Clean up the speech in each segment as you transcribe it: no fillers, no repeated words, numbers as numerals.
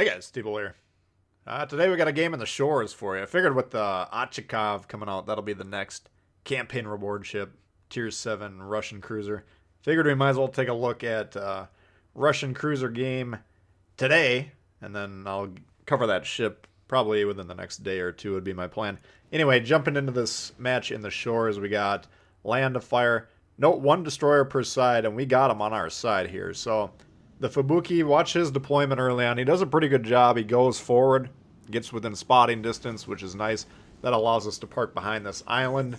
Hey guys, Tbull here. Today we got a game in the shores for you. I figured with the Achikov coming out, that'll be the next campaign reward ship, Tier 7 Russian cruiser. Figured we might as well take a look at Russian cruiser game today, and then I'll cover that ship probably within the next day or two would be my plan. Anyway, jumping into this match in the shores, we got land to fire. Note one destroyer per side, and we got him on our side here, so... The Fubuki, watch his deployment early on. He does a pretty good job. He goes forward, gets within spotting distance, which is nice. That allows us to park behind this island,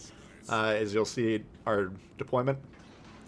as you'll see our deployment.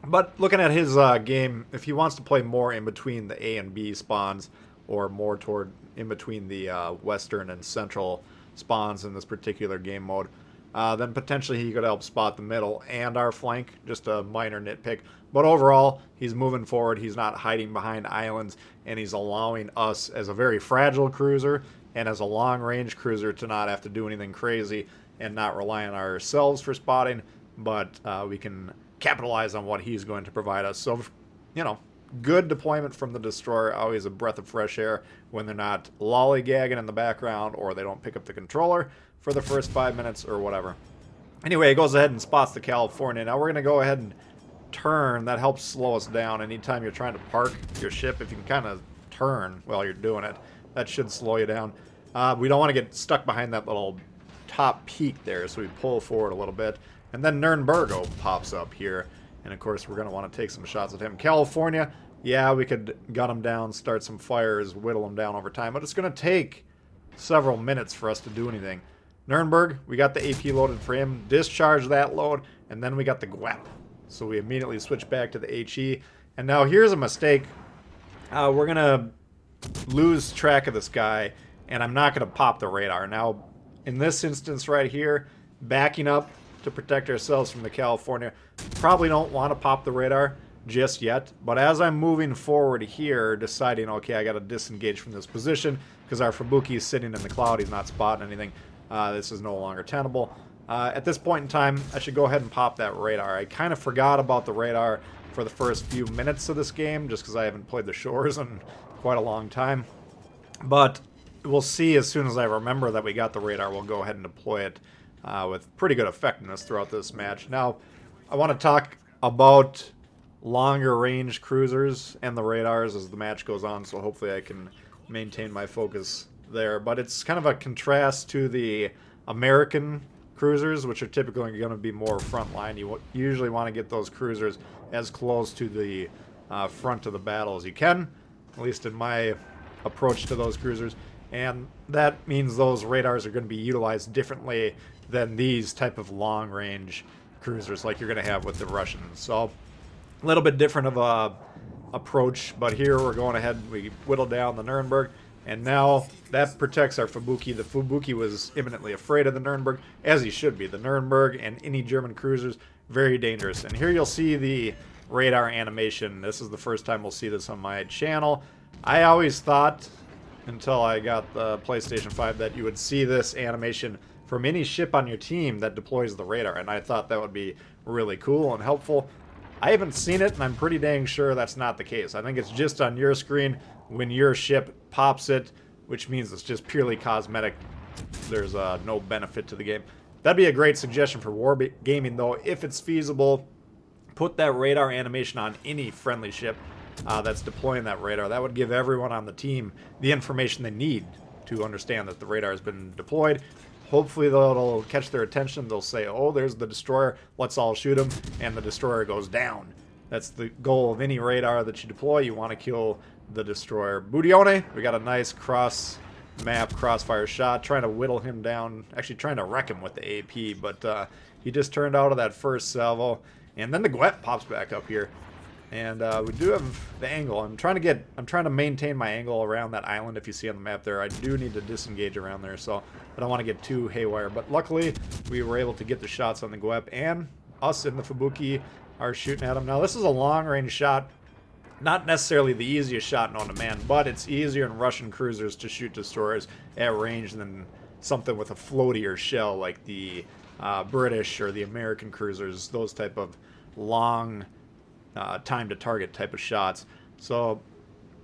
But looking at his game, if he wants to play more in between the A and B spawns, or more toward in between the western and central spawns in this particular game mode, then potentially he could help spot the middle and our flank. Just a minor nitpick. But overall, he's moving forward. He's not hiding behind islands, and he's allowing us, as a very fragile cruiser and as a long-range cruiser, to not have to do anything crazy and not rely on ourselves for spotting, but we can capitalize on what he's going to provide us. So, you know, good deployment from the destroyer, always a breath of fresh air when they're not lollygagging in the background or they don't pick up the controller for the first 5 minutes or whatever. Anyway, he goes ahead and spots the California. Now we're going to go ahead and turn. That helps slow us down anytime you're trying to park your ship. If you can kind of turn while you're doing it, that should slow you down. We don't want to get stuck behind that little top peak there, so we pull forward a little bit. And then Nürnbergo pops up here. And of course, we're going to want to take some shots at him. California, yeah, we could gut him down, start some fires, whittle him down over time, but it's going to take several minutes for us to do anything. Nuremberg, we got the AP loaded for him, discharge that load, and then we got the GWEP. So we immediately switch back to the HE. And now here's a mistake. We're going to lose track of this guy, and I'm not going to pop the radar. Now, in this instance right here, backing up to protect ourselves from the California, probably don't want to pop the radar just yet. But as I'm moving forward here, deciding, okay, I got to disengage from this position because our Fubuki is sitting in the cloud. He's not spotting anything. This is no longer tenable. At this point in time, I should go ahead and pop that radar. I kind of forgot about the radar for the first few minutes of this game, just because I haven't played the shores in quite a long time. But we'll see as soon as I remember that we got the radar, we'll go ahead and deploy it with pretty good effectiveness throughout this match. Now, I want to talk about longer range cruisers and the radars as the match goes on, so hopefully I can maintain my focus there. But it's kind of a contrast to the American cruisers, which are typically going to be more frontline. You usually want to get those cruisers as close to the front of the battle as you can, at least in my approach to those cruisers. And that means those radars are going to be utilized differently than these type of long-range cruisers like you're going to have with the Russians. So a little bit different of a approach, but here we're going ahead, we whittle down the Nuremberg. And now that protects our Fubuki. The Fubuki was imminently afraid of the Nuremberg, as he should be. The Nuremberg and any German cruisers, very dangerous. And here you'll see the radar animation. This is the first time we'll see this on my channel. I always thought, until I got the PlayStation 5, that you would see this animation from any ship on your team that deploys the radar. And I thought that would be really cool and helpful. I haven't seen it, and I'm pretty dang sure that's not the case. I think it's just on your screen when your ship pops it, which means it's just purely cosmetic. There's no benefit to the game. That'd be a great suggestion for wargaming, though. If it's feasible, put that radar animation on any friendly ship that's deploying that radar. That would give everyone on the team the information they need to understand that the radar has been deployed. Hopefully that'll catch their attention. They'll say, oh, there's the destroyer, let's all shoot him, and the destroyer goes down. That's the goal of any radar that you deploy. You want to kill the destroyer. Budione, we got a nice cross-map, crossfire shot, trying to whittle him down, actually trying to wreck him with the AP, but he just turned out of that first salvo. And then the GWEP pops back up here. And we do have the angle. I'm trying to maintain my angle around that island. If you see on the map there, I do need to disengage around there, so I don't want to get too haywire. But luckily, we were able to get the shots on the GWEP, and us in the Fubuki are shooting at him. Now, this is a long-range shot. Not necessarily the easiest shot known to man, but it's easier in Russian cruisers to shoot destroyers at range than something with a floatier shell like the British or the American cruisers, those type of long time to target type of shots. So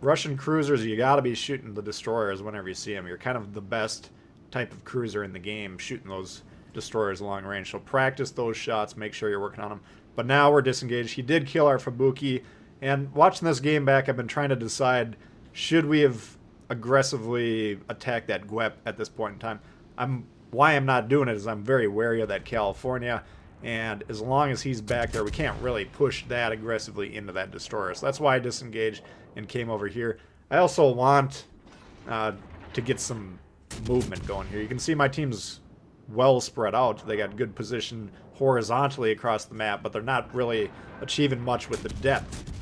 Russian cruisers, you got to be shooting the destroyers whenever you see them. You're kind of the best type of cruiser in the game, shooting those destroyers long range. So practice those shots, make sure you're working on them. But now we're disengaged. He did kill our Fubuki, and watching this game back, I've been trying to decide, should we have aggressively attacked that GWEP at this point in time? Why I'm not doing it is I'm very wary of that California, and as long as he's back there, we can't really push that aggressively into that destroyer. So that's why I disengaged and came over here. I also want to get some movement going here. You can see my team's well spread out. They got good position horizontally across the map, but they're not really achieving much with the depth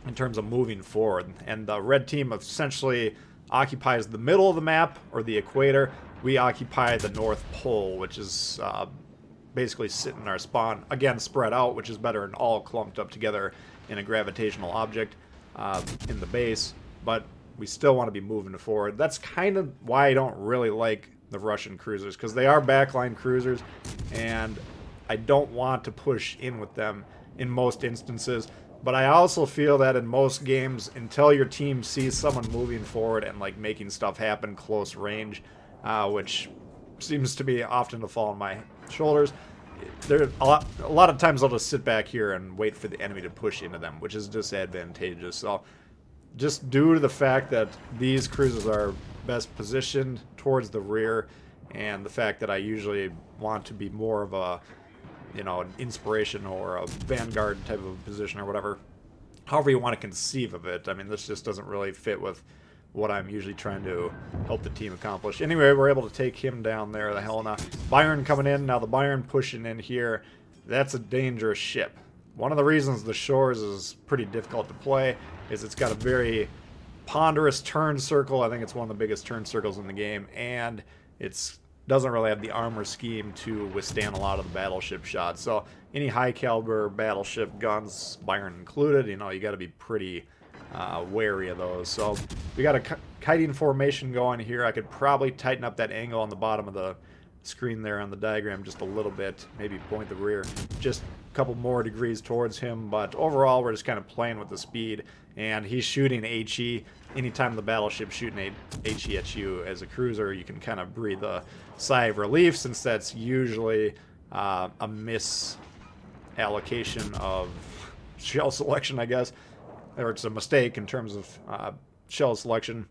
in terms of moving forward. And the red team essentially occupies the middle of the map, or the equator. We occupy the North Pole, which is basically sitting in our spawn. Again, spread out, which is better than all clumped up together in a gravitational object in the base. But we still want to be moving forward. That's kind of why I don't really like the Russian cruisers, because they are backline cruisers, and I don't want to push in with them in most instances. But I also feel that in most games, until your team sees someone moving forward and like making stuff happen close range, which seems to be often to fall on my shoulders, there a lot of times I'll just sit back here and wait for the enemy to push into them, which is disadvantageous. So just due to the fact that these cruisers are best positioned towards the rear, and the fact that I usually want to be more of a, you know, an inspiration or a vanguard type of position or whatever, however you want to conceive of it. I mean, this just doesn't really fit with what I'm usually trying to help the team accomplish. Anyway, we're able to take him down there, the Helena. Byron coming in. Now the Byron pushing in here. That's a dangerous ship. One of the reasons the Shchors is pretty difficult to play is it's got a very ponderous turn circle. I think it's one of the biggest turn circles in the game, and it's doesn't really have the armor scheme to withstand a lot of the battleship shots. So any high caliber battleship guns, Byron included, you know, you got to be pretty wary of those. So we got a kiting formation going here. I could probably tighten up that angle on the bottom of the screen there on the diagram just a little bit, maybe point the rear just a couple more degrees towards him. But overall, we're just kind of playing with the speed, and he's shooting HE. Anytime the battleship's shooting HE at you as a cruiser, you can kind of breathe a sigh of relief, since that's usually a misallocation of shell selection, I guess, or it's a mistake in terms of shell selection,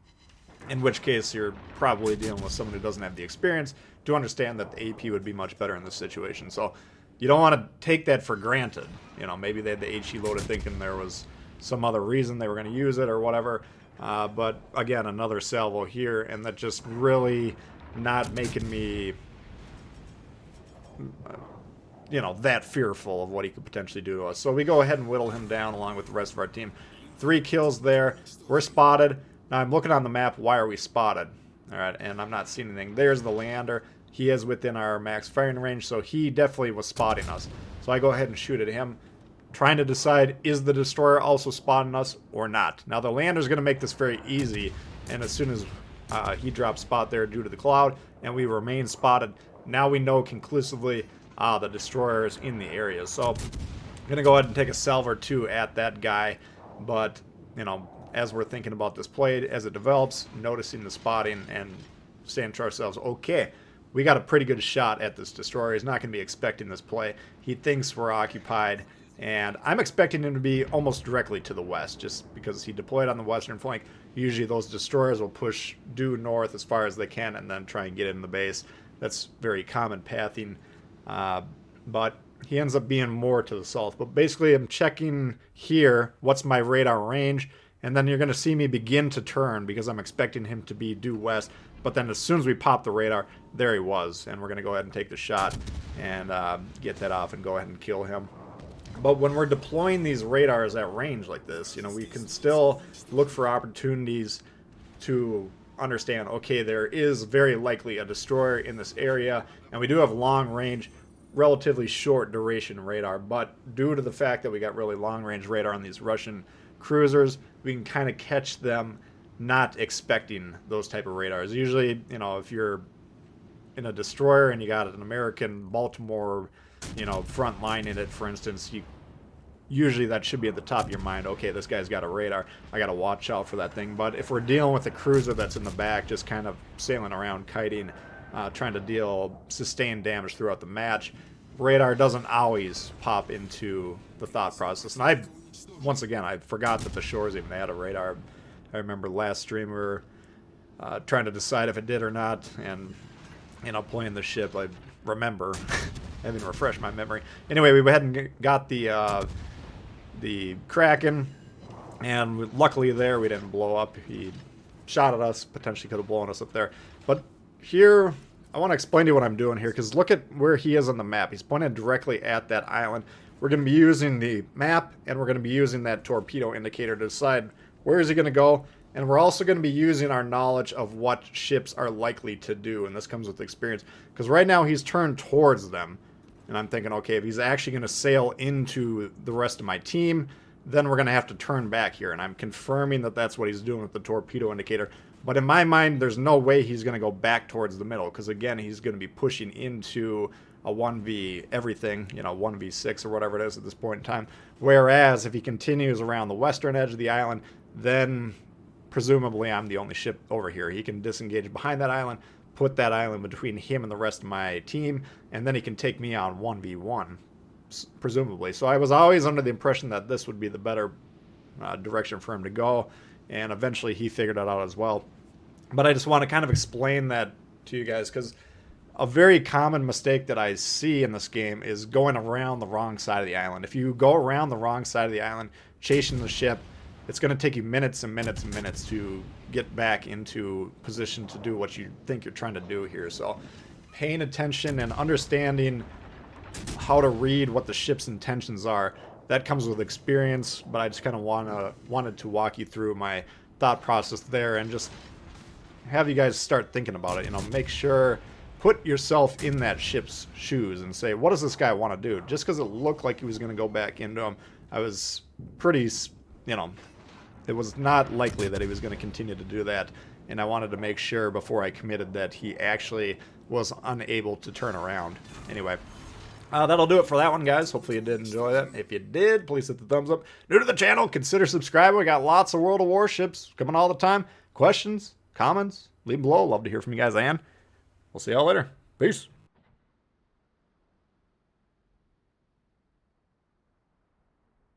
in which case you're probably dealing with someone who doesn't have the experience to understand that the AP would be much better in this situation. So you don't want to take that for granted. You know, maybe they had the HE loaded thinking there was some other reason they were going to use it or whatever. But again, another salvo here, and that just really not making me, you know, that fearful of what he could potentially do to us. So we go ahead and whittle him down along with the rest of our team. 3 kills there. We're spotted. Now I'm looking on the map. Why are we spotted? All right, and I'm not seeing anything. There's the Leander. He is within our max firing range, so he definitely was spotting us. So I go ahead and shoot at him, trying to decide, is the destroyer also spotting us or not? Now the Lander's going to make this very easy, and as soon as he drops spot there due to the cloud, and we remain spotted, now we know conclusively the destroyer is in the area. So I'm going to go ahead and take a salvo or 2 at that guy, but, you know, as we're thinking about this play, as it develops, noticing the spotting and saying to ourselves, okay, we got a pretty good shot at this destroyer. He's not going to be expecting this play. He thinks we're occupied, and I'm expecting him to be almost directly to the west, just because he deployed on the western flank. Usually those destroyers will push due north as far as they can and then try and get in the base. That's very common pathing, but he ends up being more to the south. But basically I'm checking here what's my radar range, and then you're going to see me begin to turn because I'm expecting him to be due west. But then as soon as we pop the radar, there he was, and we're going to go ahead and take the shot and get that off and go ahead and kill him. But when we're deploying these radars at range like this, you know, we can still look for opportunities to understand, okay, there is very likely a destroyer in this area, and we do have long range, relatively short duration radar. But due to the fact that we got really long range radar on these Russian cruisers, we can kind of catch them not expecting those type of radars. Usually, you know, if you're in a destroyer and you got an American Baltimore, you know, front line in it, for instance, usually that should be at the top of your mind. Okay, this guy's got a radar. I got to watch out for that thing. But if we're dealing with a cruiser that's in the back, just kind of sailing around, kiting, trying to deal sustained damage throughout the match, radar doesn't always pop into the thought process. And once again, I forgot that the Shchors even had a radar. I remember last stream we were trying to decide if it did or not, and playing the ship, I remember having refreshed my memory. Anyway, we hadn't got the Kraken, and luckily there we didn't blow up. He shot at us, potentially could have blown us up there. But here, I want to explain to you what I'm doing here, because look at where he is on the map. He's pointed directly at that island. We're going to be using the map, and we're going to be using that torpedo indicator to decide where is he going to go. And we're also going to be using our knowledge of what ships are likely to do, and this comes with experience. Because right now he's turned towards them, and I'm thinking, okay, if he's actually going to sail into the rest of my team, then we're going to have to turn back here. And I'm confirming that that's what he's doing with the torpedo indicator. But in my mind, there's no way he's going to go back towards the middle, because again, he's going to be pushing into a 1v everything, 1v6 or whatever it is at this point in time. Whereas if he continues around the western edge of the island, then presumably I'm the only ship over here. He can disengage behind that island, put that island between him and the rest of my team, and then he can take me on 1v1, presumably. So I was always under the impression that this would be the better direction for him to go, and eventually he figured it out as well. But I just want to kind of explain that to you guys, because a very common mistake that I see in this game is going around the wrong side of the island. If you go around the wrong side of the island, chasing the ship, it's going to take you minutes and minutes and minutes to get back into position to do what you think you're trying to do here. So paying attention and understanding how to read what the ship's intentions are, that comes with experience, but I just kind of wanted to walk you through my thought process there and just have you guys start thinking about it. Make sure, put yourself in that ship's shoes and say, what does this guy want to do? Just because it looked like he was going to go back into him, I was pretty, it was not likely that he was going to continue to do that, and I wanted to make sure before I committed that he actually was unable to turn around. Anyway, that'll do it for that one, guys. Hopefully you did enjoy that. If you did, please hit the thumbs up. New to the channel, consider subscribing. We got lots of World of Warships coming all the time. Questions, comments, leave them below. Love to hear from you guys, and we'll see y'all later. Peace.